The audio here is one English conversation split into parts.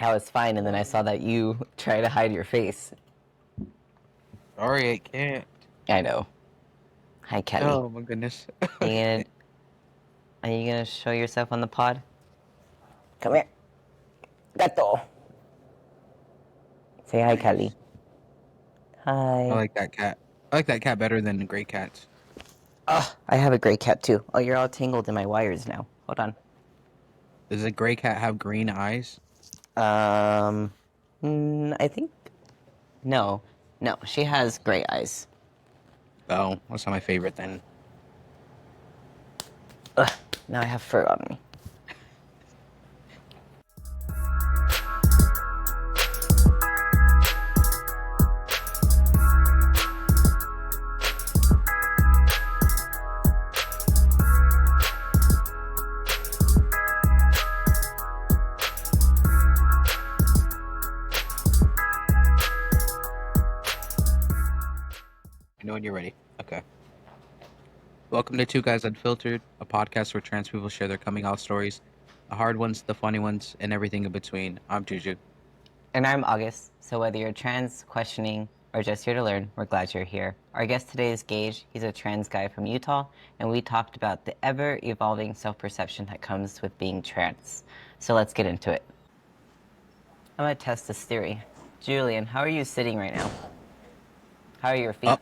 I was fine, and then I saw that you try to hide your face. Sorry, I can't. I know. Hi, Kelly. Oh my goodness. Are you Okay. gonna Are you gonna show yourself on the pod? Come here. Gato. Say hi, Kelly. I Hi. like that cat. I like that cat better than the gray cats. Oh, I have a gray cat too. Oh, you're all tangled in my wires now. Hold on. Does a gray cat have green eyes? Um, I think no, no. She has gray eyes. Oh, that's not my favorite then. Ugh, now I have fur on me. I know when you're ready. Okay. Welcome to Two Guys Unfiltered, a podcast where trans people share their coming out stories, the hard ones, the funny ones, and everything in between. I'm Juju. And I'm August. So whether you're trans, questioning, or just here to learn, we're glad you're here. Our guest today is Gage. He's a trans guy from Utah, and we talked about the ever-evolving self-perception that comes with being trans. So let's get into it. I'm gonna test this theory. Julian, how are you sitting right now? How are your Oh, feet?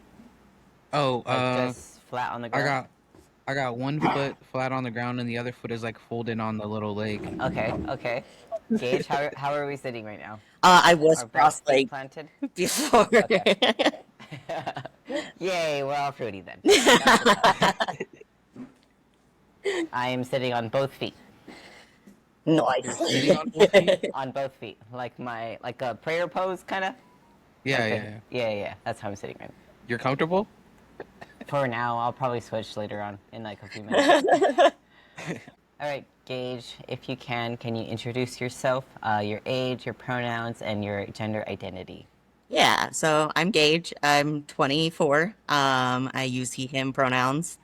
oh, Like just flat on the I ground? got, I got one foot flat on the ground and the other foot is like folded on the little leg. Okay, okay. Gage, how are we sitting right now? I was Are both feet cross-legged planted? before. Okay. Yay, we're all fruity then. That's what's up. I am sitting on both feet. You're Nice. sitting on both feet? On both feet. Like a prayer pose kinda? Yeah, Like yeah, a, yeah. yeah. That's how I'm sitting right now. You're comfortable? For now, I'll probably switch later on in like a few minutes. Alright, Gage, if you can you introduce yourself, your age, your pronouns, and your gender identity? Yeah, so I'm Gage. I'm 24. I use he, him pronouns.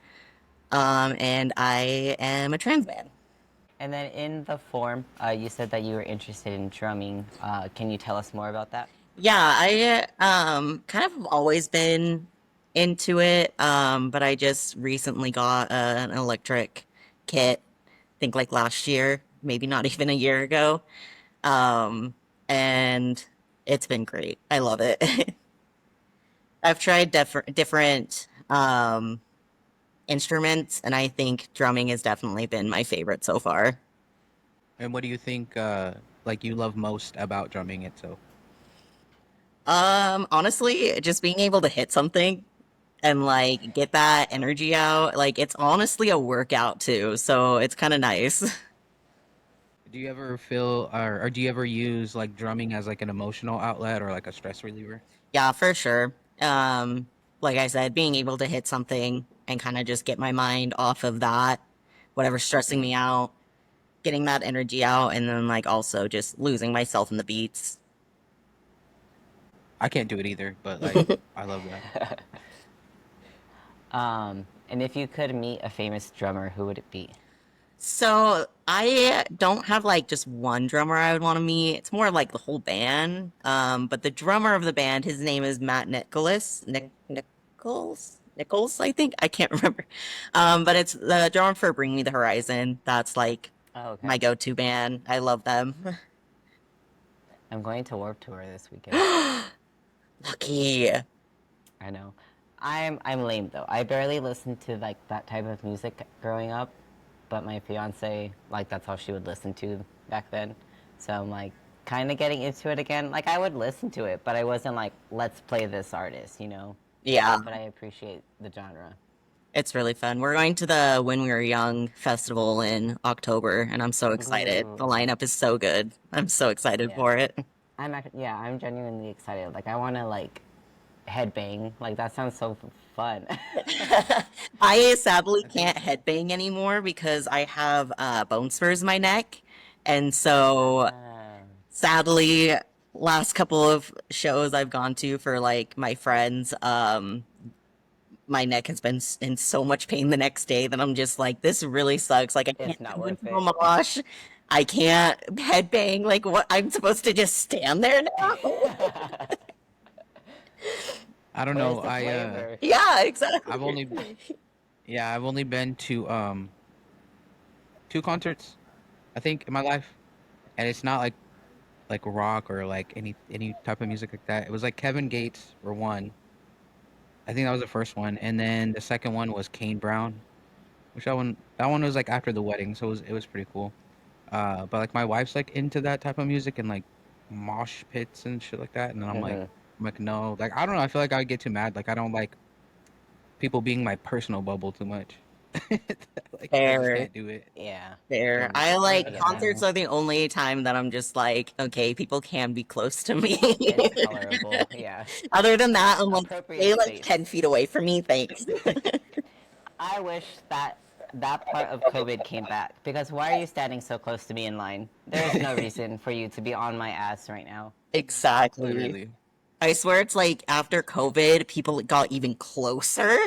And I am a trans man. And then in the form, you said that you were interested in drumming. Can you tell us more about that? Yeah, I kind of have always been into it. But I just recently got an electric kit, I think like last year, maybe not even a year ago. Um, and it's been great. I love it. I've tried different instruments, and I think drumming has definitely been my favorite so far. And what do you think, like you love most about drumming itself? Honestly, just being able to hit something and like get that energy out, like it's honestly a workout too, so it's kind of nice. Do you ever feel, or do you ever use like drumming as like an emotional outlet or like a stress reliever? Yeah, for sure. Like I said, being able to hit something and kind of just get my mind off of that, whatever's stressing me out, getting that energy out, and then like also just losing myself in the beats. I can't do it either, but like I love that. And if you could meet a famous drummer, who would it be? So I don't have like just one drummer I would want to meet. It's more like the whole band. But the drummer of the band, his name is Matt Nicholas. Nichols, I think. I can't remember. But it's the drummer for Bring Me the Horizon. That's like Oh, okay. my go-to band. I love them. I'm going to Warp Tour this weekend. Lucky. I know. I'm lame though. I barely listened to like that type of music growing up, but my fiance, like, that's all she would listen to back then. So I'm like kind of getting into it again. Like I would listen to it, but I wasn't like, let's play this artist, you know. Yeah, But I appreciate the genre. it's really fun. We're going to the When We Were Young festival in October, and I'm so excited. The Ooh. lineup is so good. I'm so excited Yeah. for it. I'm genuinely excited. Like I want to like headbang. Like that sounds so fun. I sadly I think can't headbang anymore because I have bone spurs in my neck. And so Ah, sadly, last couple of shows I've gone to for like my friends, my neck has been in so much pain the next day that I'm just like, this really sucks. Like I it's can't not go worth into a it. mosh. I can't headbang. Like, what? I'm supposed to just stand there now? I don't Where's know. the flavor? Yeah, I've exactly. only yeah, I've only been to two concerts, I think, in my life, and it's not like rock or like any type of music like that. It was like Kevin Gates for one. I think that was the first one, and then the second one was Kane Brown, which that one was like after the wedding, so it was pretty cool. But like my wife's like into that type of music and like mosh pits and shit like that, and then Hmm. I'm like no, like I don't know. I feel like I would get too mad. Like I don't like people being my personal bubble too much. Like I just Fair, can't do it. Yeah, So fair. I'm just I like, like I get I that. don't concerts know. are the only time that I'm just like, okay, people can be close to me. It's tolerable. Yeah. Other than that, I'm like, Appropriate stay like space. 10 feet away from me, thanks. I wish that that part of COVID came back because why are you standing so close to me in line? There's no reason for you to be on my ass right now. Exactly. Literally. I swear it's like after COVID, people got even closer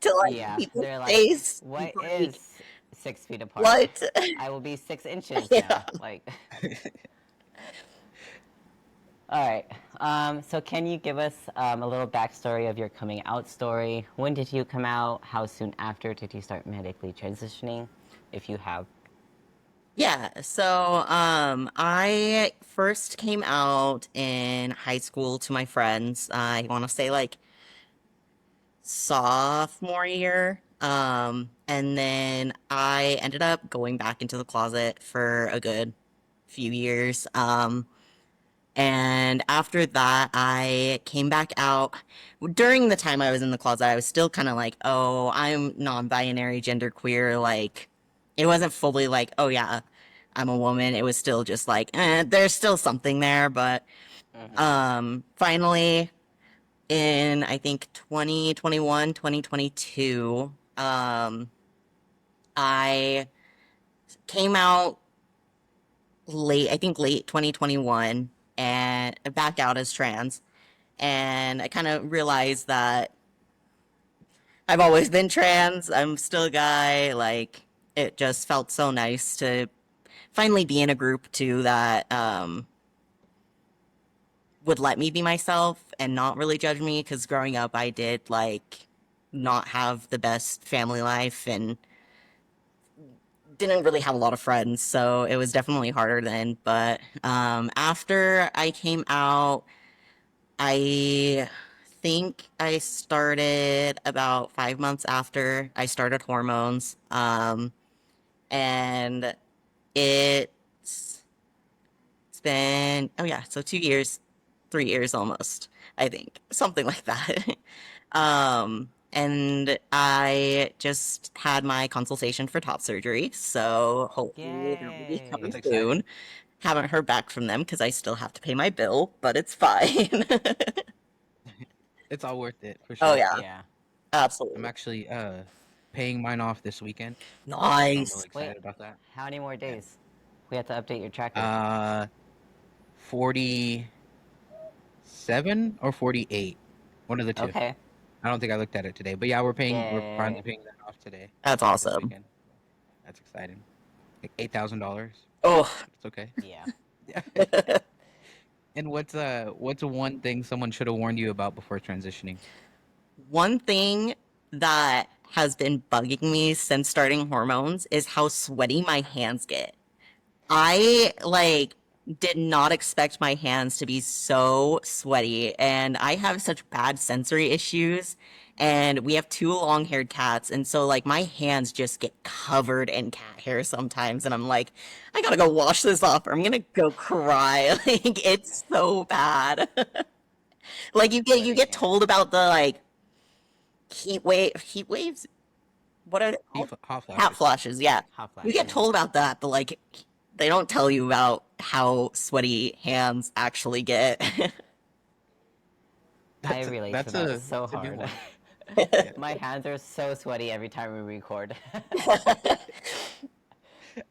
to like Yeah, people's they're like, face. what Like, is 6 feet apart? what? I will be 6 inches Yeah. now. Like, all right. So can you give us a little backstory of your coming out story? When did you come out? How soon after did you start medically transitioning? If you have. Yeah, so I first came out in high school to my friends. I want to say like sophomore year. And then I ended up going back into the closet for a good few years. And after that, I came back out. During the time I was in the closet, I was still kind of like, oh, I'm non-binary, genderqueer. Like, it wasn't fully like, oh yeah, I'm a woman. It was still just like, there's still something there. But Hmm. finally, in I think 2021, 2022, I came out late, I think late 2021, and back out as trans. And I kind of realized that I've always been trans. I'm still a guy. Like, it just felt so nice to finally be in a group too that would let me be myself and not really judge me. Because growing up, I did like not have the best family life and didn't really have a lot of friends. So it was definitely harder then. But after I came out, I think I started about 5 months after I started hormones. And it's it's been, oh yeah, so 2 years, 3 years almost, I think, something like that. And I just had my consultation for top surgery, so hopefully that will be Yay. coming That's soon. exciting. Haven't heard back from them because I still have to pay my bill, but it's fine. It's all worth it for Oh sure. yeah, Yeah. I'm absolutely. actually paying mine off this weekend, so I'm really Nice. Wait, excited about that. how many more Yeah. days? We have to update your tracker. 47 or 48. One of the two. Okay. I don't think I looked at it today, but yeah, we're finally Yay. paying that off today, That's this awesome. weekend. That's exciting. Like $8,000. Oh, It's okay. Yeah. Yeah. And what's one thing someone should have warned you about before transitioning? one thing that has been bugging me since starting hormones is how sweaty my hands get. I like did not expect my hands to be so sweaty, and I have such bad sensory issues. And we have two long-haired cats, and so like my hands just get covered in cat hair sometimes, and I'm like, I gotta go wash this off, or I'm gonna go cry. Like it's so bad. Like you Sweaty get hands. told about the like heat waves. What are they called? Hot Hot flashes. flashes. Yeah, Hot you get flashes. told about that, but like they don't tell you about how sweaty hands actually get. I relate to That's that a so that's a new hard. one. Yeah. My hands are so sweaty every time we record.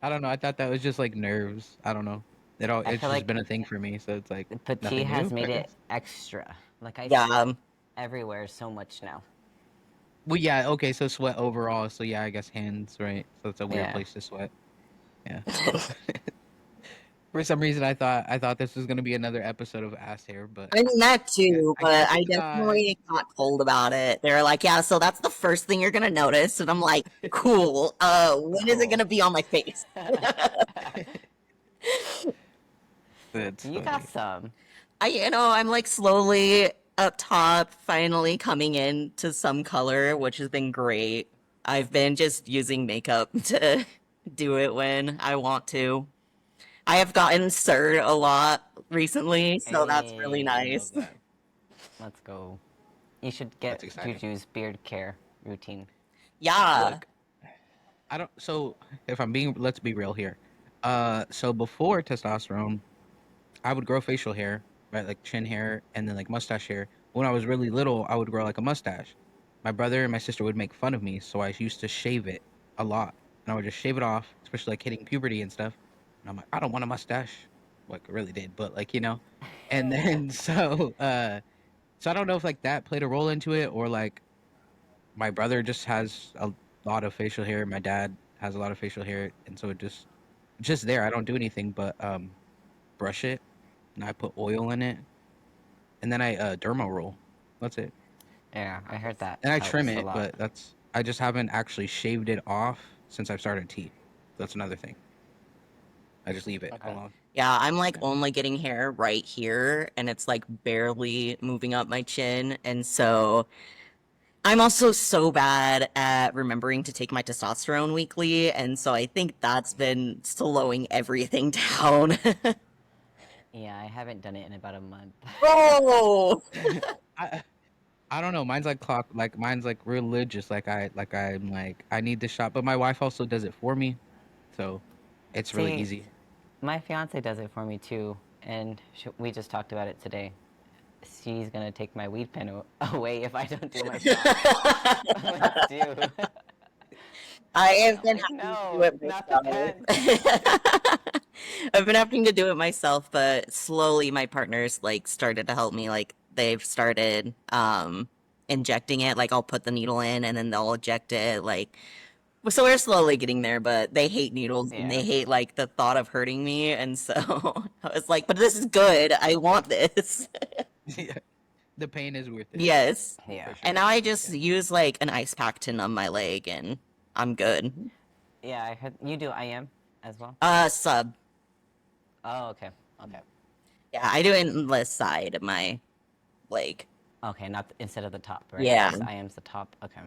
I don't know. I thought that was just like nerves. I don't know. I It's feel just like been a thing for me, so it's like fatigue nothing has new, I made it guess. extra. Like I Yeah, sweat everywhere so much now. Well, yeah, okay, so sweat overall. So yeah, I guess hands, right? So it's a weird Yeah. place to sweat. Yeah. For some reason, I thought this was gonna be another episode of Ass Hair, but I mean that too, I but guess I it's not. definitely got told about it. They're like, yeah, so that's the first thing you're gonna notice, and I'm like, cool. When is it Cool. gonna be on my face? That's You got funny. some. I'm like slowly up top, finally coming into some color, which has been great. I've been just using makeup to do it when I want to. I have gotten sir a lot recently, so that's really I Hey, love nice. that. let's go. You should That's get exciting. Juju's beard care routine. Yeah. Look, I don't. So if I'm being, let's be real here. So before testosterone, I would grow facial hair, right, like chin hair, and then like mustache hair. When I was really little, I would grow like a mustache. My brother and my sister would make fun of me, so I used to shave it a lot, and I would just shave it off, especially like hitting puberty and stuff. And I'm like, I don't want a mustache, like I really did, but like and then so I don't know if like that played a role into it, or like my brother just has a lot of facial hair. My dad has a lot of facial hair, and so just there. I don't do anything but brush it, and I put oil in it, and then I derma roll. That's it. Yeah, I heard that And I trim helps a it, lot. but I just haven't actually shaved it off since I've started tea. That's another thing. I just leave it Okay. alone. Yeah, I'm like Yeah. only getting hair right here, and it's like barely moving up my chin. And so I'm also so bad at remembering to take my testosterone weekly. And so I think that's been slowing everything down. Yeah, I haven't done it in about a month. Oh, I I don't know. Mine's like clock. Like mine's like religious. I'm like I need the shot, but my wife also does it for me, so it's really See, easy. my fiance does it for me too, and we just talked about it today. She's gonna take my weed pen away if I don't do my shot. Let's do. I have I'm been like, having to do no, it not the myself. pen. I've been having to do it myself, but slowly my partners like started to help me. Like they've started injecting it. Like I'll put the needle in and then they'll inject it. Like so we're slowly getting there, but they hate needles and Yeah, they hate like the thought of hurting me. And so I was like, but this is good. I want this. Yeah, the pain is worth it Yes. yeah, for And sure. now I just Yeah. use like an ice pack to numb my leg and I'm good. yeah. I heard you do IM as well. Sub. Oh, okay, okay, Yeah, I do it in the side of my leg. okay. Not instead of the top, right? Yeah. Because IM's the top. Okay.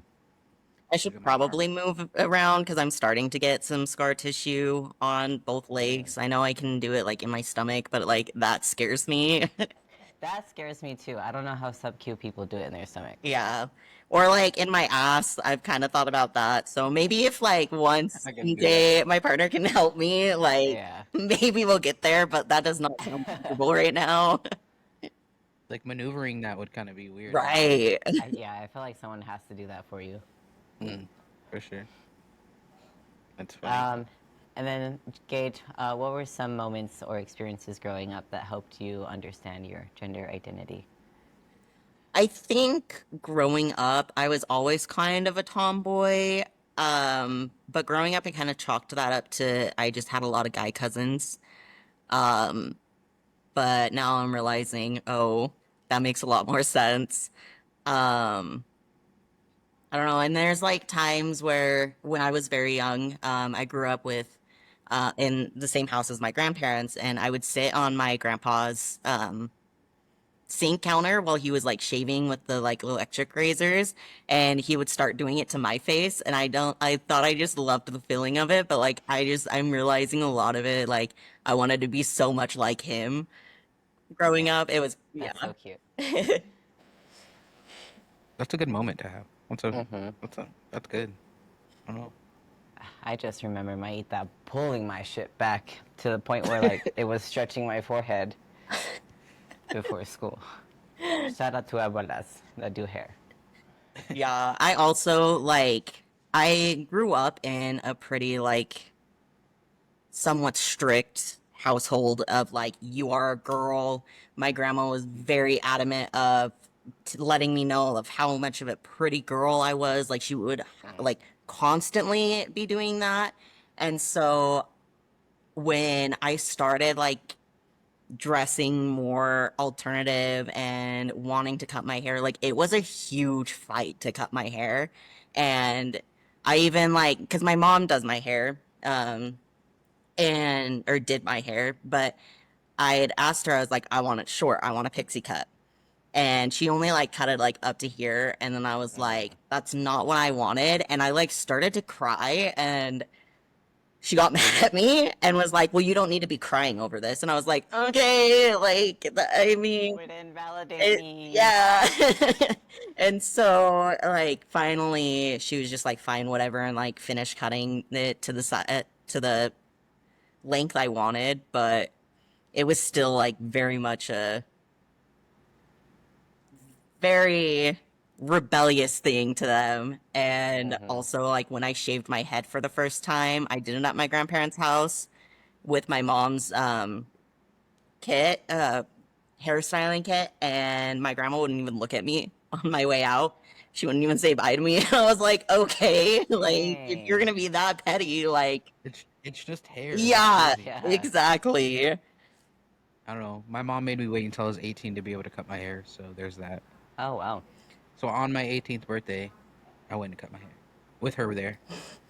I I do should my arm. probably move around because I'm starting to get some scar tissue on both Mm. legs. I know I can do it like in my stomach, but like that scares me. That scares me too. I don't know how sub Q people do it in their stomach. Yeah. Or like in my ass, I've kind of thought about that. So maybe if like once I can do that. someday my partner can help me, like Yeah. maybe we'll get there, but that does not sound comfortable right now. Like maneuvering that would kind of be weird, huh? Right. Yeah, I feel like someone has to do that for you. Mm, for sure. That's funny. Um, and then, Gage, what were some moments or experiences growing up that helped you understand your gender identity? I think growing up, I was always kind of a tomboy. But growing up, I kind of chalked that up to I just had a lot of guy cousins. Um, but now I'm realizing, oh, that makes a lot more sense. Um, I don't know. And there's like times where when I was very young, I grew up with in the same house as my grandparents, and I would sit on my grandpa's sink counter while he was like shaving with the like electric razors, and he would start doing it to my face, and I thought I just loved the feeling of it, but like I'm realizing a lot of it, like I wanted to be so much like him growing up. It was, yeah. That's so cute. That's a good moment to have. Hmm. That's good. I don't know. I just remember my that pulling my shit back to the point where like it was stretching my forehead before school. Shout out to abuelas that do hair. Yeah, I also like I grew up in a pretty like somewhat strict household of like you are a girl. My grandma was very adamant of letting me know of how much of a pretty girl I was. Like she would Mm. like constantly be doing that. And so when I started like dressing more alternative and wanting to cut my hair, like it was a huge fight to cut my hair. And I even like, because my mom does my hair, and or did my hair, but I had asked her, I was like, I want it short, I want a pixie cut. And she only like cut it like up to here, and then I was like, that's not what I wanted. And I like started to cry, and she got mad at me and was like, well, you don't need to be crying over this. And I was like, okay, like, I mean, Would invalidate me. yeah. And so, like, finally, she was just like, fine, whatever, and like finished cutting it to the side, to the length I wanted, but it was still like very much a very rebellious thing to them. And Hmm. also, like, when I shaved my head for the first time, I did it at my grandparents' house with my mom's kit, hairstyling kit, and my grandma wouldn't even look at me on my way out. She wouldn't even say bye to me. I was like, okay, like if you're Dang. gonna be that petty, like, It's just hair. That's yeah, crazy. Yeah. exactly. I don't know. My mom made me wait until I was 18 to be able to cut my hair, so there's that. Oh, wow. So on my 18th birthday, I went and cut my hair with her there.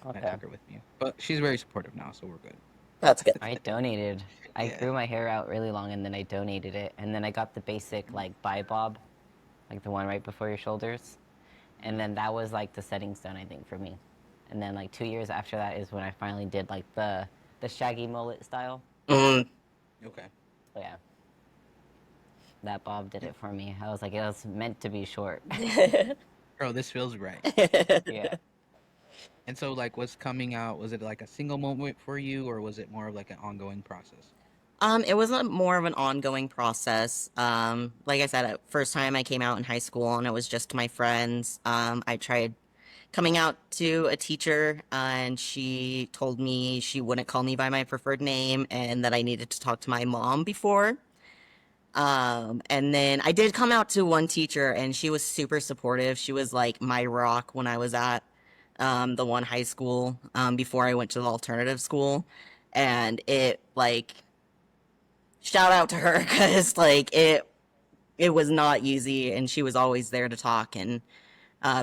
I Okay. took her with me, but she's very supportive now, so we're good. That's good. I donated. I Yeah. grew my hair out really long and then I donated it. And then I got the basic, like, bi bob, like the one right before your shoulders. And then that was, like, the setting stone, I think, for me. And then, like, 2 years after that is when I finally did, like, the shaggy mullet style. Mm. Okay. So, yeah, that bob did it for me. I was like, it was meant to be short. Bro, this feels right. Yeah. And so, like, what's coming out? Was it like a single moment for you, or was it more of like an ongoing process? It was a more of an ongoing process. Like I said, first time I came out in high school and it was just my friends. I tried coming out to a teacher, and she told me she wouldn't call me by my preferred name and that I needed to talk to my mom before. And then I did come out to one teacher, and she was super supportive. She was like my rock when I was at the one high school before I went to the alternative school. And it like shout out to her because like it was not easy, and she was always there to talk and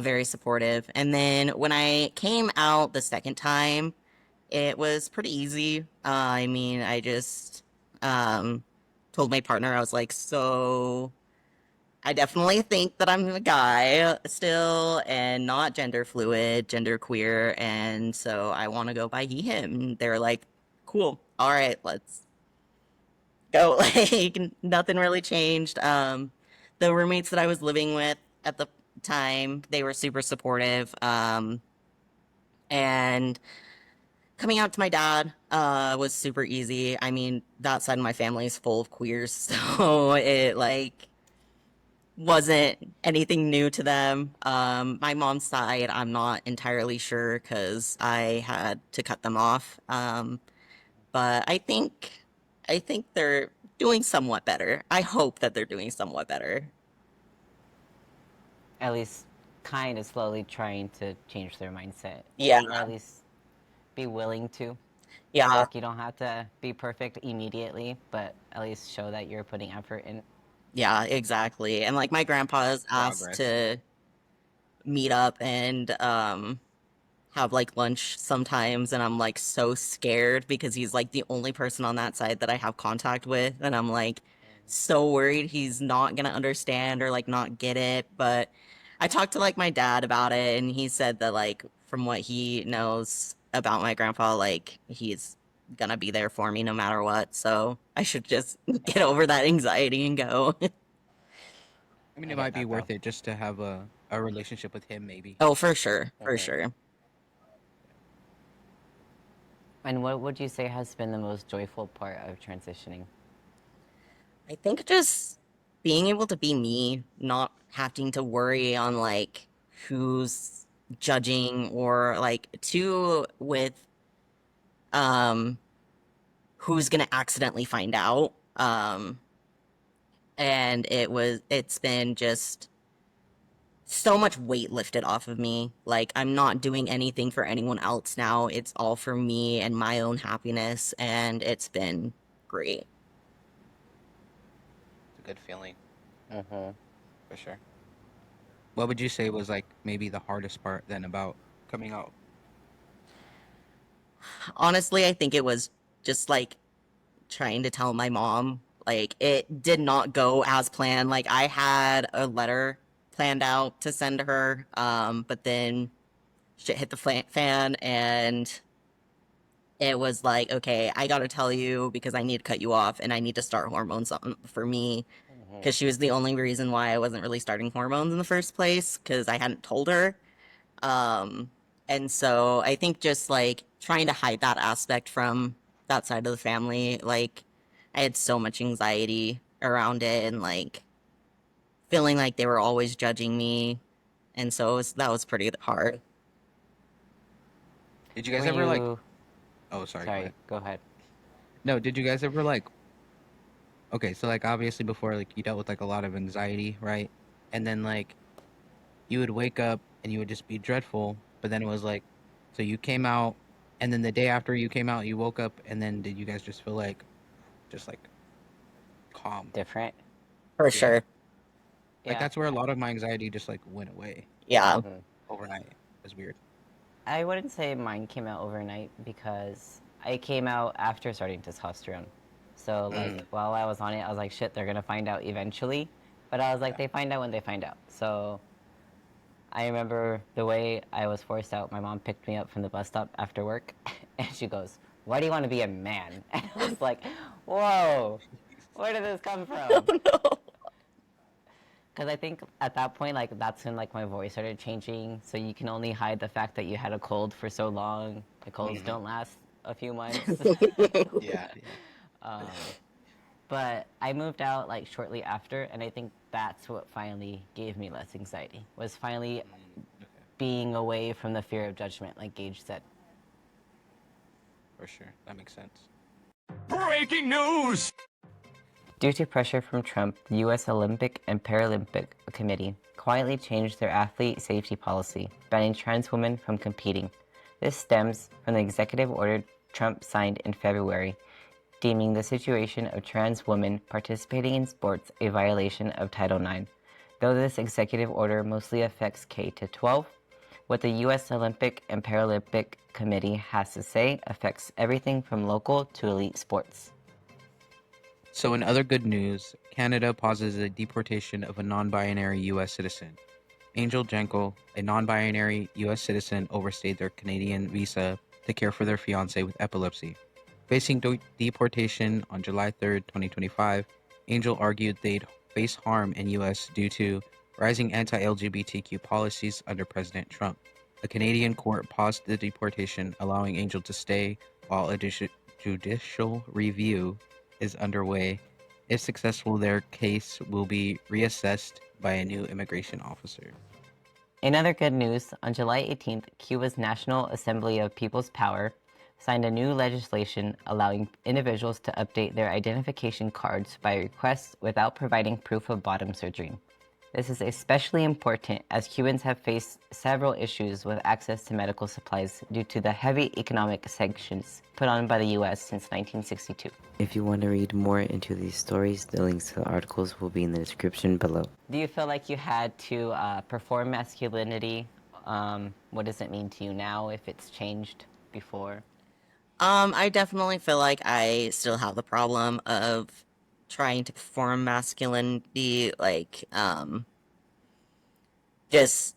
very supportive. And then when I came out the second time, it was pretty easy. I mean, I just told my partner, I was like, so I definitely think that I'm a guy still and not gender fluid, gender queer, and so I want to go by he, him. They're like, cool, all right, let's go. Like nothing really changed. The roommates that I was living with at the time, they were super supportive. And coming out to my dad was super easy. I mean, that side of my family is full of queers, so it like wasn't anything new to them. My mom's side, I'm not entirely sure because I had to cut them off. But I think they're doing somewhat better. I hope that they're doing somewhat better. At least kind of slowly trying to change their mindset. Yeah, Or at least be willing to. yeah, Like, you don't have to be perfect immediately, but at least show that you're putting effort in. yeah, exactly. And like my grandpa's asked Progress. to meet up and have like lunch sometimes, and I'm like so scared because he's like the only person on that side that I have contact with, and I'm like so worried he's not gonna understand or like not get it. But I talked to like my dad about it, and he said that like from what he knows about my grandpa, like he's gonna be there for me no matter what. So I should just get Yeah, over that anxiety and go. I mean, I it get might be that though. worth it just to have a relationship with him, maybe. Oh, for sure, for Mhm. sure. And what would you say has been the most joyful part of transitioning? I think just being able to be me, not having to worry on like who's judging or like two with um who's gonna accidentally find out. And it's been just so much weight lifted off of me. Like, I'm not doing anything for anyone else now. It's all for me and my own happiness, and it's been great. It's a good feeling Mm-hmm. for sure. What would you say was like maybe the hardest part then about coming out? Honestly, I think it was just like trying to tell my mom. Like, it did not go as planned. Like, I had a letter planned out to send to her, but then shit hit the fan, and it was like, okay, I gotta tell you because I need to cut you off and I need to start hormones for me Mm-hmm. because she was the only reason why I wasn't really starting hormones in the first place because I hadn't told her. Um, and so I think just like trying to hide that aspect from that side of the family, like I had so much anxiety around it and like feeling like they were always judging me. And so that was pretty hard. Did you Were guys ever like? you? Oh, sorry. Go Sorry, ahead. go ahead. No, did you guys ever like? Okay, so like obviously before like you dealt with like a lot of anxiety, right? And then like you would wake up and you would just be dreadful, but then it was like, so you came out, and then the day after you came out, you woke up, and then did you guys just feel like, just like calm? Different. For Yeah, sure. like Yeah. that's where a lot of my anxiety just like went away Yeah. Mm-hmm. overnight. It was weird. I wouldn't say mine came out overnight because I came out after starting testosterone. So like Mm, while I was on it, I was like, shit, they're gonna find out eventually. But I was like, yeah. they find out when they find out. So I remember the way I was forced out. My mom picked me up from the bus stop after work, and she goes, "Why do you want to be a man?" And I was like, "Whoa, where did this come Oh from?" no. Because I think at that point, like that's when like my voice started changing. So you can only hide the fact that you had a cold for so long. The colds Hmm. don't last a few months. Yeah, yeah. um, but I moved out like shortly after, and I think that's what finally gave me less anxiety. Was finally Mm, okay, being away from the fear of judgment, like Gage said. for sure. That makes sense. Breaking news! Due to pressure from Trump, the U.S. Olympic and Paralympic Committee quietly changed their athlete safety policy, banning trans women from competing. This stems from the executive order Trump signed in February, deeming the situation of trans women participating in sports a violation of Title IX. Though this executive order mostly affects K to 12, what the U.S. Olympic and Paralympic Committee has to say affects everything from local to elite sports. So, in other good news, Canada pauses the deportation of a non-binary U.S. citizen. Angel Jenkel, a non-binary U.S. citizen, overstayed their Canadian visa to care for their fiancé with epilepsy. Facing deportation on July 3rd, 2025, Angel argued they'd face harm in U.S. due to rising anti-LGBTQ policies under President Trump. A Canadian court paused the deportation, allowing Angel to stay while a judicial review is underway. If successful, their case will be reassessed by a new immigration officer. In other good news, on July 18th, Cuba's National Assembly of People's Power signed a new legislation allowing individuals to update their identification cards by request without providing proof of bottom surgery. This is especially important as Cubans have faced several issues with access to medical supplies due to the heavy economic sanctions put on by the US since 1962. If you want to read more into these stories, the links to the articles will be in the description below. Do you feel like you had to perform masculinity? What does it mean to you now if it's changed before? I definitely feel like I still have the problem of trying to perform masculinity, like, just,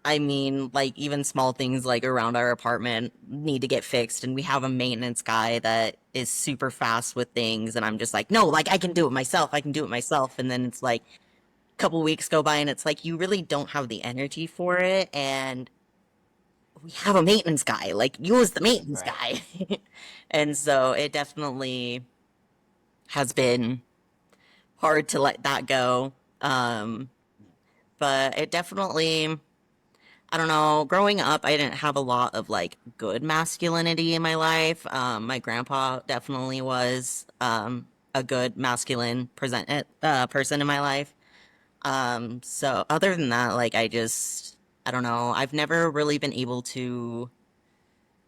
I mean, like, even small things like around our apartment need to get fixed, and we have a maintenance guy that is super fast with things, and I'm just like, no, like, I can do it myself, I can do it myself, and then it's like, a couple weeks go by, and it's like, you really don't have the energy for it, and we have a maintenance guy, like, use the maintenance Right. guy. And so it definitely has been hard to let that go. But it definitely, I don't know, growing up, I didn't have a lot of like good masculinity in my life. My grandpa definitely was a good masculine person in my life. So other than that, like I don't know. I've never really been able to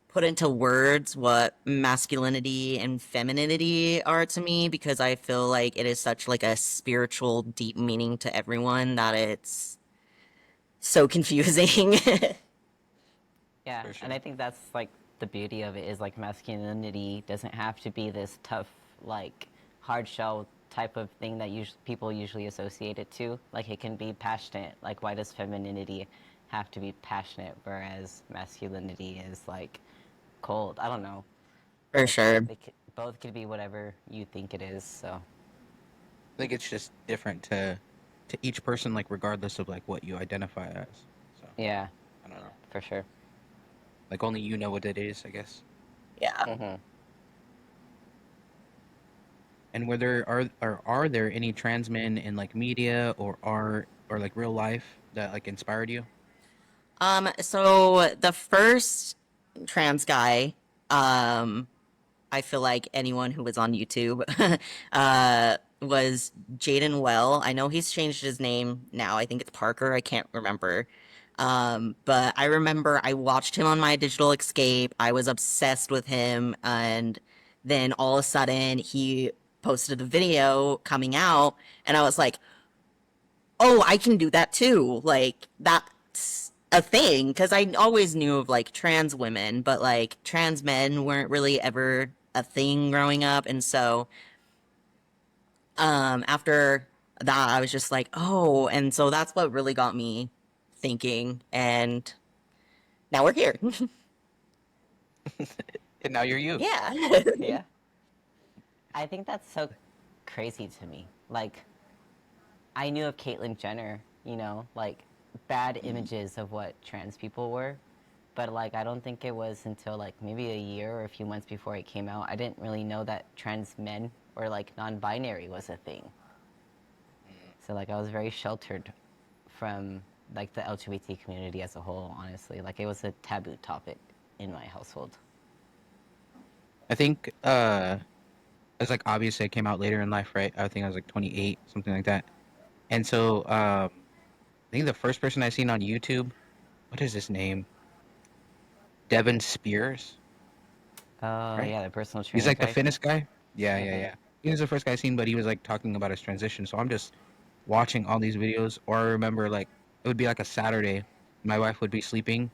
put into words what masculinity and femininity are to me because I feel like it is such like a spiritual deep meaning to everyone that it's so confusing. Yeah, For and sure. I think that's like the beauty of it is like masculinity doesn't have to be this tough, like hard shell type of thing that people usually associate it to. Like it can be passionate. Like why does femininity have to be passionate, whereas masculinity is like cold? I don't know. For Like sure. both could be whatever you think it is. So I think it's just different to each person, like regardless of like what you identify as. So yeah, I don't know. for sure. Like only you know what it is, I guess. Yeah. Hmm. And whether are there any trans men in like media or art or like real life that like inspired you? So the first trans guy, um, I feel like anyone who was on YouTube, was Jaden Well. I know he's changed his name now. I think it's Parker. I can't remember. But I remember I watched him on my digital escape. I was obsessed with him, and then all of a sudden he posted a video coming out, and I was like, oh, I can do that too. Like that's a thing because I always knew of like trans women, but like trans men weren't really ever a thing growing up. And so after that I was just like, oh, and so that's what really got me thinking and now we're here. And now you're you. Yeah. Yeah, I think that's so crazy to me. Like I knew of Caitlyn Jenner, like bad images of what trans people were, but like I don't think it was until like maybe a year or a few months before it came out, I didn't really know that trans men or like non-binary was a thing. So like I was very sheltered from like the LGBT community as a whole, honestly. Like it was a taboo topic in my household. I think it's like obviously it came out later in life, right? I think I was like 28, something like that. And so I think the first person I seen on YouTube, what is his name? Devin Spears, Oh right? yeah, the personal He's trainer like the guy. fitness guy. Yeah, yeah, Mm-hmm. yeah. He was the first guy I seen, but he was like talking about his transition. So I'm just watching all these videos. Or I remember like it would be like a Saturday. My wife would be sleeping,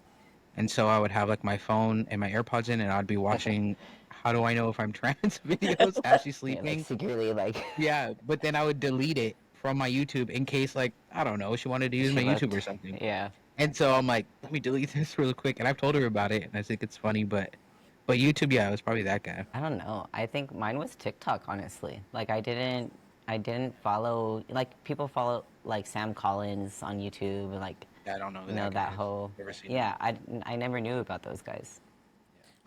and so I would have like my phone and my AirPods in, and I'd be watching. How do I know if I'm trans videos as she's Yeah, like sleeping? secretly, like Yeah, but then I would delete it from my YouTube in case like I don't know she wanted to use she my YouTube looked. or something. Yeah. And so I'm like, let me delete this really quick. And I've told her about it, and I think it's funny. But YouTube, yeah, it was probably that guy. I don't know. I think mine was TikTok, honestly. Like I didn't follow like people follow like Sam Collins on YouTube, like Yeah, I don't know who that guy that is. whole Never seen him. yeah. I never knew about those guys.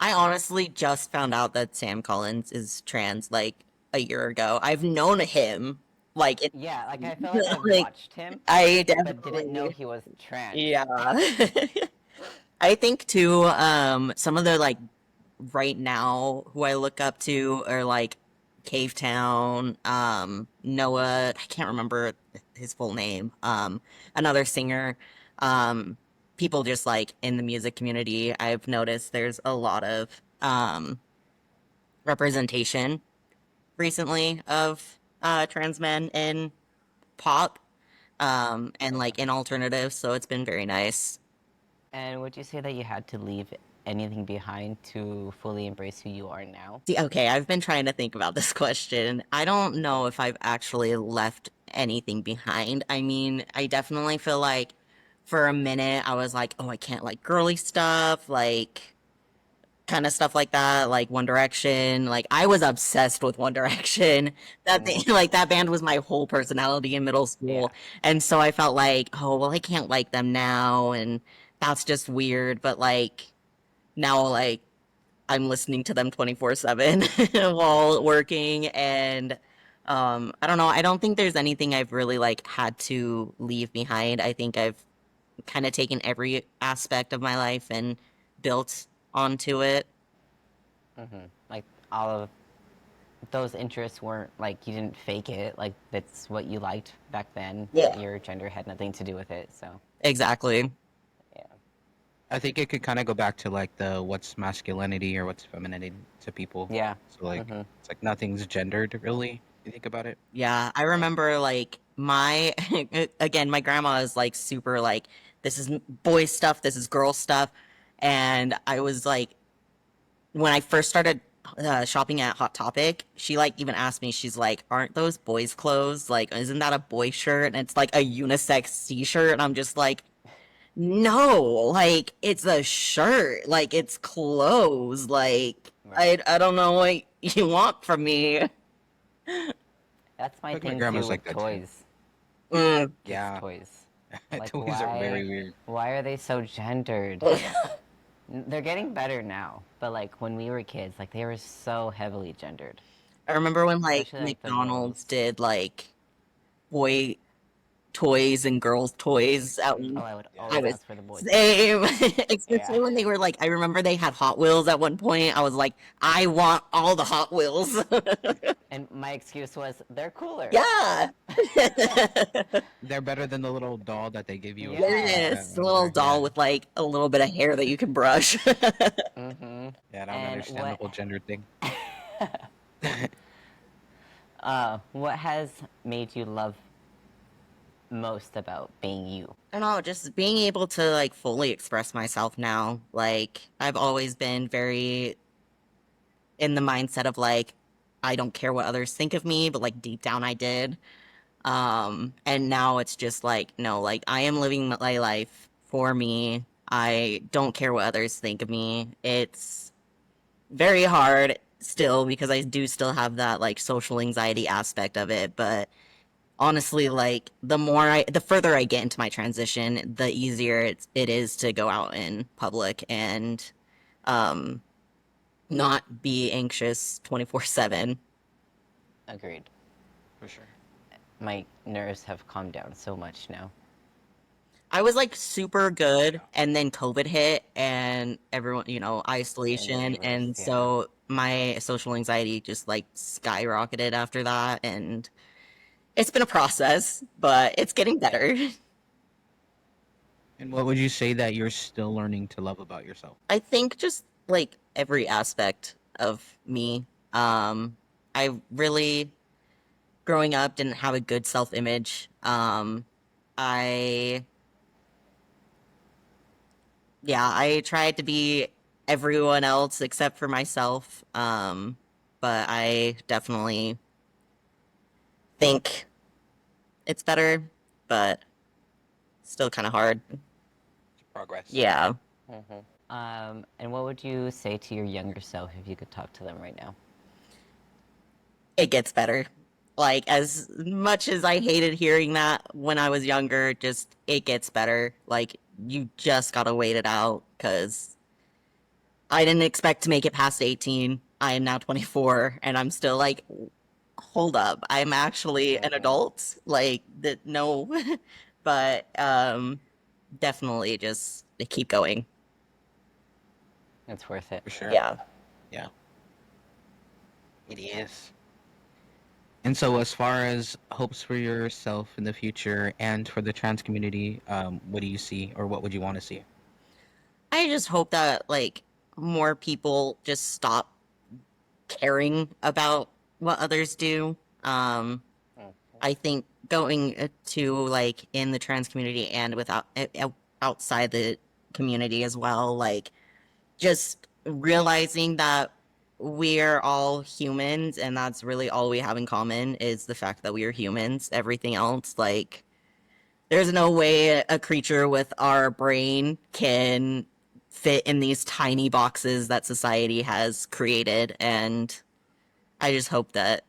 I honestly just found out that Sam Collins is trans like a year ago. I've known him like Yeah, like I feel like I've like watched him, I but didn't know definitely he was trans. yeah. I think too, some of the like right now who I look up to are like Cave Town, Noah, I can't remember his full name, another singer, um, people just like in the music community. I've noticed there's a lot of representation recently of trans men in pop, and like in alternatives, so it's been very nice. And would you say that you had to leave anything behind to fully embrace who you are now? See, okay, I've been trying to think about this question. I don't know if I've actually left anything behind. I mean, I definitely feel like for a minute I was like, oh, I can't like girly stuff, like kind of stuff like that, like One Direction. Like I was obsessed with One Direction. That thing, like that band was my whole personality in middle Yeah. school. And so I felt like, oh, well, I can't like them now and that's just weird, but like now like I'm listening to them 24/7 while working and I don't know, I don't think there's anything I've really like had to leave behind. I think I've kind of taken every aspect of my life and built onto it. Like all of those interests weren't like you didn't fake it. Like that's what you liked back then. Yeah. Your gender had nothing to do with it. So Exactly. yeah. I think it could kind of go back to like the what's masculinity or what's femininity to people. Yeah. So like Mhm. it's like nothing's gendered really. You think about it. Yeah, I remember like my again, my grandma is like super like this is boy stuff, this is girl stuff, and I was like when I first started shopping at Hot Topic, she like even asked me, she's like, "Aren't those boys' clothes? Like, isn't that a boy shirt?" And it's like a unisex t-shirt, and I'm just like, "No, like it's a shirt, like it's clothes, like Right. I don't know what you want from me." That's my Like my thing grandma's too like with that too. toys. Mm. Kids' Yeah, toys. Like toys are very weird. why are they so gendered? They're getting better now, but like when we were kids, like they were so heavily gendered. I remember when like Especially like the McDonald's robes. did like boy toys and girls toys out Oh, in I would Yeah. I always was ask for the boys. same. Yeah. Especially when they were like I remember they had Hot Wheels at one point. I was like, I want all the Hot Wheels. And my excuse was they're cooler. Yeah. They're better than the little doll that they give you. Or Yeah. something like that, Yes, a little remember? doll Yeah. with like a little bit of hair that you can brush. Mm-hmm. Yeah, I don't And understand the whole gender thing. what has made you love most about being you? I don't know, just being able to like fully express myself now. Like I've always been very in the mindset of like I don't care what others think of me, but like deep down I did. And now it's just like no, like I am living my life for me. I don't care what others think of me. It's very hard still because I do still have that like social anxiety aspect of it, but honestly like the further I get into my transition, the easier it is to go out in public and um not be anxious 24/7. Agreed. For sure. My nerves have calmed down so much now. I was like super good and then COVID hit and everyone, isolation, reversed, and yeah. so my social anxiety just like skyrocketed after that, and it's been a process, but it's getting better. And what would you say that you're still learning to love about yourself? I think just like every aspect of me. I really growing up didn't have a good self-image. I Yeah, I tried to be everyone else except for myself. But I definitely think it's better, but still kind of hard. Progress. Yeah. And what would you say to your younger self if you could talk to them right now? It gets better. Like, as much as I hated hearing that when I was younger, just it gets better. Like, you just gotta wait it out because I didn't expect to make it past 18. I am now 24, and I'm still like, hold up, I'm actually an adult. Like, that, no. But, definitely just keep going. It's worth it. For sure. Yeah. Yeah. It is. And so, as far as hopes for yourself in the future and for the trans community, what do you see, or what would you want to see? I just hope that, like, more people just stop caring about what others do. I think going to like in the trans community and without outside the community as well, like just realizing that we're all humans and that's really all we have in common is the fact that we are humans. Everything else, like, there's no way a creature with our brain can fit in these tiny boxes that society has created, and I just hope that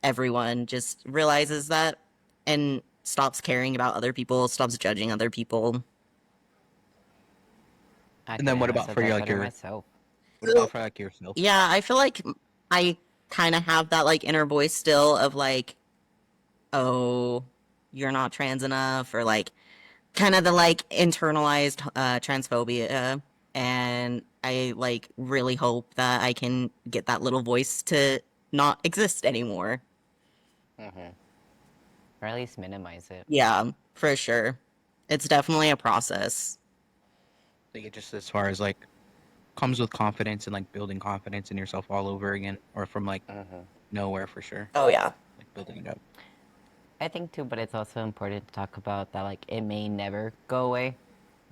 everyone just realizes that and stops caring about other people, stops judging other people. I And then couldn't what have about said for that your like better your myself. what about for like yourself? Yeah, I feel like I kind of have that like inner voice still of like, oh, you're not trans enough, or like kind of the like internalized transphobia. And I like really hope that I can get that little voice to not exist anymore. Or at least minimize it. Yeah, for sure. It's definitely a process. Like it just as far as like comes with confidence and like building confidence in yourself all over again, or from like nowhere for sure. Oh yeah. Like building it up. I think too, but it's also important to talk about that like it may never go away.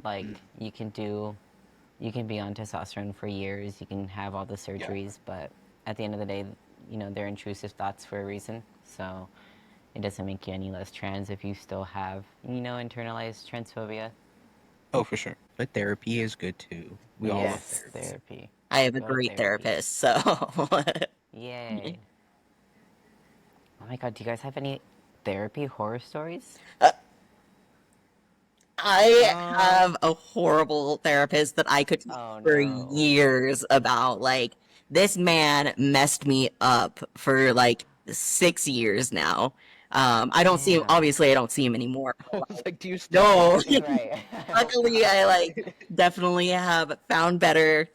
Like you can be on testosterone for years, you can have all the surgeries, but at the end of the day, they're intrusive thoughts for a reason. So it doesn't make you any less trans if you still have, internalized transphobia. Oh, for sure. But therapy is good too. We all love Yes, therapy. therapy. I have a Go to great therapy. therapist, so Yay. Oh my god, do you guys have any therapy horror stories? I have a horrible therapist that I could talk Oh for no. years about. Like, this man messed me up for like 6 years now. I don't see him, Damn. obviously, I don't see him anymore. I was like, do you still No, That's right. luckily, I like definitely have found better,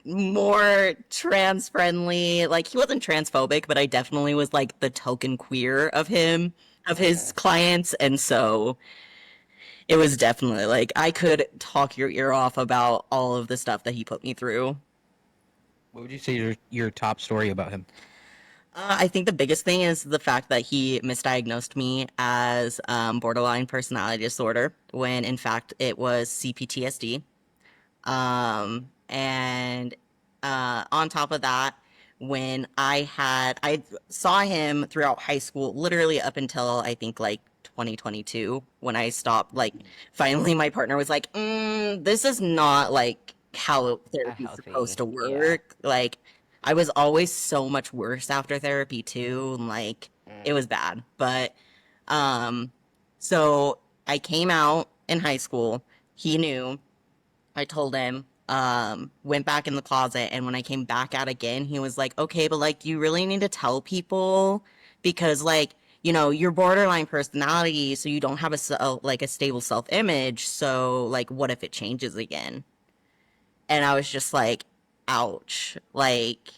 more trans friendly. Like, he wasn't transphobic, but I definitely was like the token queer of him, of his clients, and so it was definitely like I could talk your ear off about all of the stuff that he put me through. What would you say your top story about him? I think the biggest thing is the fact that he misdiagnosed me as borderline personality disorder when in fact it was CPTSD. And on top of that, when I saw him throughout high school, literally up until I think like 2022, when I stopped, like, finally my partner was like, this is not like how A therapy's supposed healthy, to yeah. work. Like, I was always so much worse after therapy too, and like, it was bad. But, um, so I came out in high school. He knew. I told him, went back in the closet, and when I came back out again, he was like, okay, but like, you really need to tell people because, like, you're borderline personality, so you don't have like a stable self-image. So, like, what if it changes again? And I was just like, ouch. Like,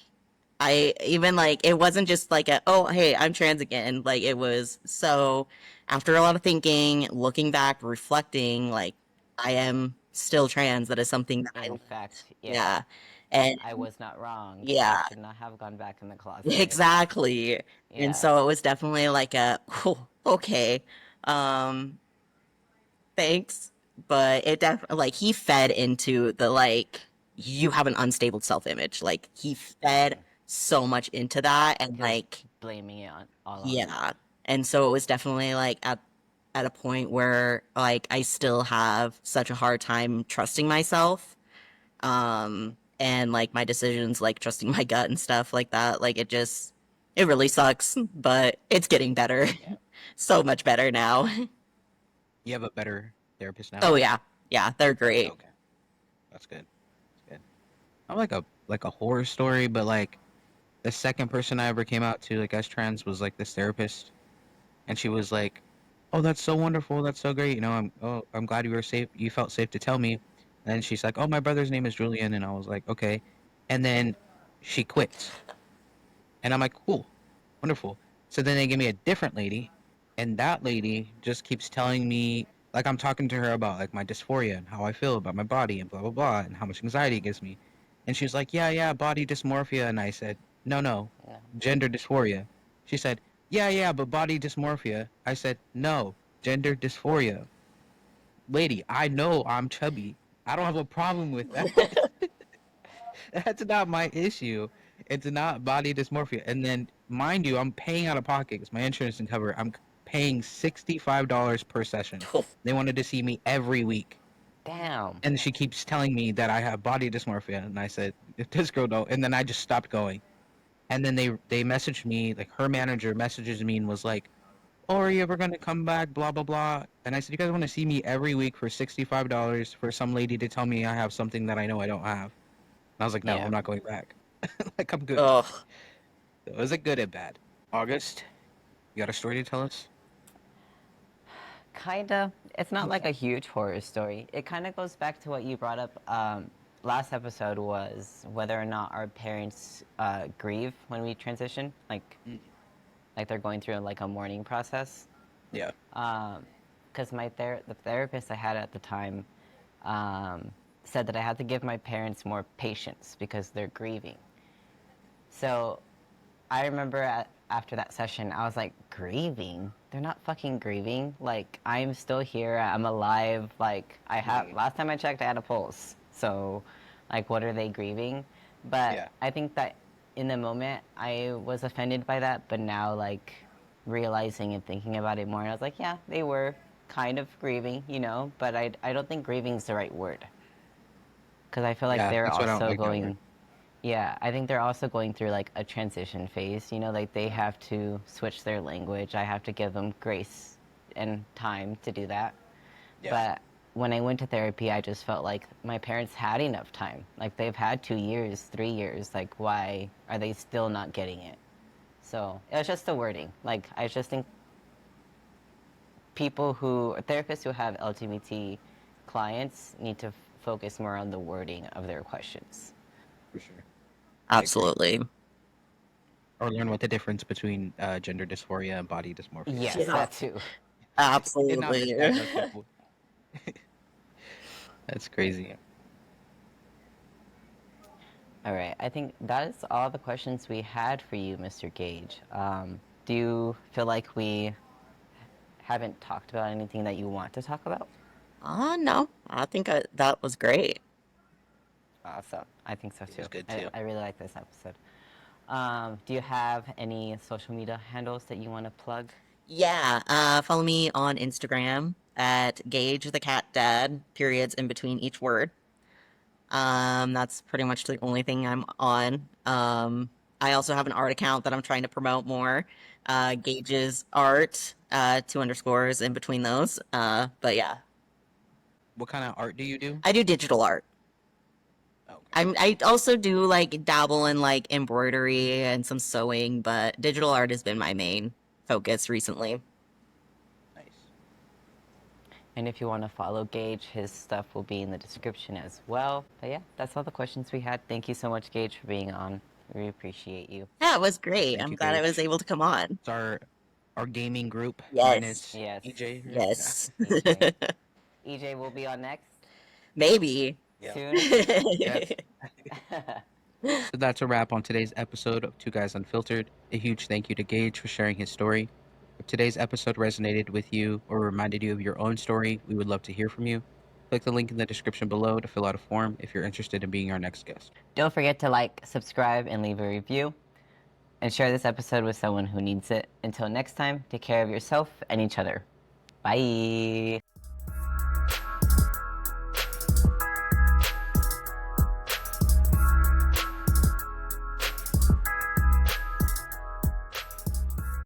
I even like, it wasn't just like oh, hey, I'm trans again. Like, it was so, after a lot of thinking, looking back, reflecting, like, I am still trans. That is something that I In learned. fact, yeah. Yeah. And I was not wrong. I yeah, should not have gone back in the closet. exactly. And Yeah. so it was definitely like oh, okay. Um, thanks. But it definitely, like, he fed into the, like, you have an unstable self-image. Like, he fed so much into that, and He was like, blaming it all on you. yeah. And so it was definitely like at a point where like I still have such a hard time trusting myself. And like my decisions, like trusting my gut and stuff like that. Like, it really sucks, but it's getting better. Yeah. So much better now. You have a better therapist now? Oh yeah. Yeah, they're great. Okay. That's good. That's good. I'm like a horror story, but like the second person I ever came out to like as trans was like this therapist, and she was like, "Oh, that's so wonderful. That's so great. I'm glad you were safe. You felt safe to tell me." And she's like, "Oh, my brother's name is Julian," and I was like, "Okay." And then she quits, and I'm like, "Cool, wonderful." So then they give me a different lady, and that lady just keeps telling me like I'm talking to her about like my dysphoria and how I feel about my body and blah blah blah and how much anxiety it gives me. And she's like, "Yeah, yeah, body dysmorphia." And I said, "No, no, Yeah. gender dysphoria." She said, "Yeah, yeah, but body dysmorphia." I said, "No, gender dysphoria." Lady, I know I'm chubby. I don't have a problem with that. That's not my issue. It's not body dysmorphia. And then, mind you, I'm paying out of pocket because my insurance didn't cover it. I'm paying $65 per session. They wanted to see me every week. Damn. And she keeps telling me that I have body dysmorphia. And I said, if this girl don't. And then I just stopped going. And then they messaged me, like her manager messages me and was like, "Oh, are you ever going to come back? Blah, blah, blah." And I said, "You guys want to see me every week for $65 for some lady to tell me I have something that I know I don't have?" And I was like, "No, Yeah. I'm not going back." Like, I'm good. Ugh. So, is it good and bad? August, you got a story to tell us? Kinda. It's not like a huge horror story. It kind of goes back to what you brought up last episode was whether or not our parents grieve when we transition, like they're going through like a mourning process. Yeah. Because the therapist I had at the time said that I had to give my parents more patience because they're grieving. So I remember after that session, I was like, grieving? They're not fucking grieving. Like, I'm still here. I'm alive. Like, last time I checked, I had a pulse. So, like, what are they grieving? But Yeah. I think that in the moment, I was offended by that. But now, like, realizing and thinking about it more, I was like, yeah, they were kind of grieving, you know? But I don't think grieving is the right word. Because I feel like Yeah, they're that's what I don't also like that word. going. Yeah, I think they're also going through like a transition phase. You know, like they have to switch their language. I have to give them grace and time to do that. Yeah. But when I went to therapy, I just felt like my parents had enough time. Like they've had 2 years, 3 years. Like, why are they still not getting it? So it was just the wording. Like, I just think therapists who have LGBT clients need to focus more on the wording of their questions. For sure. I agree. Absolutely. Or learn what the difference between gender dysphoria and body dysmorphia Yes, is. Yeah. that too. And not Absolutely. misdiagnose people. That's crazy. All right, I think that is all the questions we had for you, Mr. Gage. Do you feel like we haven't talked about anything that you want to talk about? No, I think that was great. Awesome. I think so It too. was good I, too. I really like this episode. Do you have any social media handles that you want to plug? Yeah, follow me on Instagram at Gage the Cat Dad, periods in between each word. That's pretty much the only thing I'm on. I also have an art account that I'm trying to promote more. Gage's art, 2 underscores in between those. But yeah, What kind of art do you do? I do digital art. Oh, okay. I also do like dabble in like embroidery and some sewing, but digital art has been my main focus recently. Nice. And if you want to follow Gage, his stuff will be in the description as well. But yeah, that's all the questions we had. Thank you so much, Gage, for being on. We appreciate you. Yeah, it was great. Thank I'm you, glad I Gage. was able to come on. It's our gaming group Yes. minus Yes. EJ. Here. Yes. EJ. EJ will be on next Maybe. Yeah. soon. Yes. So that's a wrap on today's episode of Two Guys Unfiltered. A huge thank you to Gage for sharing his story. If today's episode resonated with you or reminded you of your own story, we would love to hear from you. Click the link in the description below to fill out a form if you're interested in being our next guest. Don't forget to like, subscribe, and leave a review. And share this episode with someone who needs it. Until next time, take care of yourself and each other. Bye.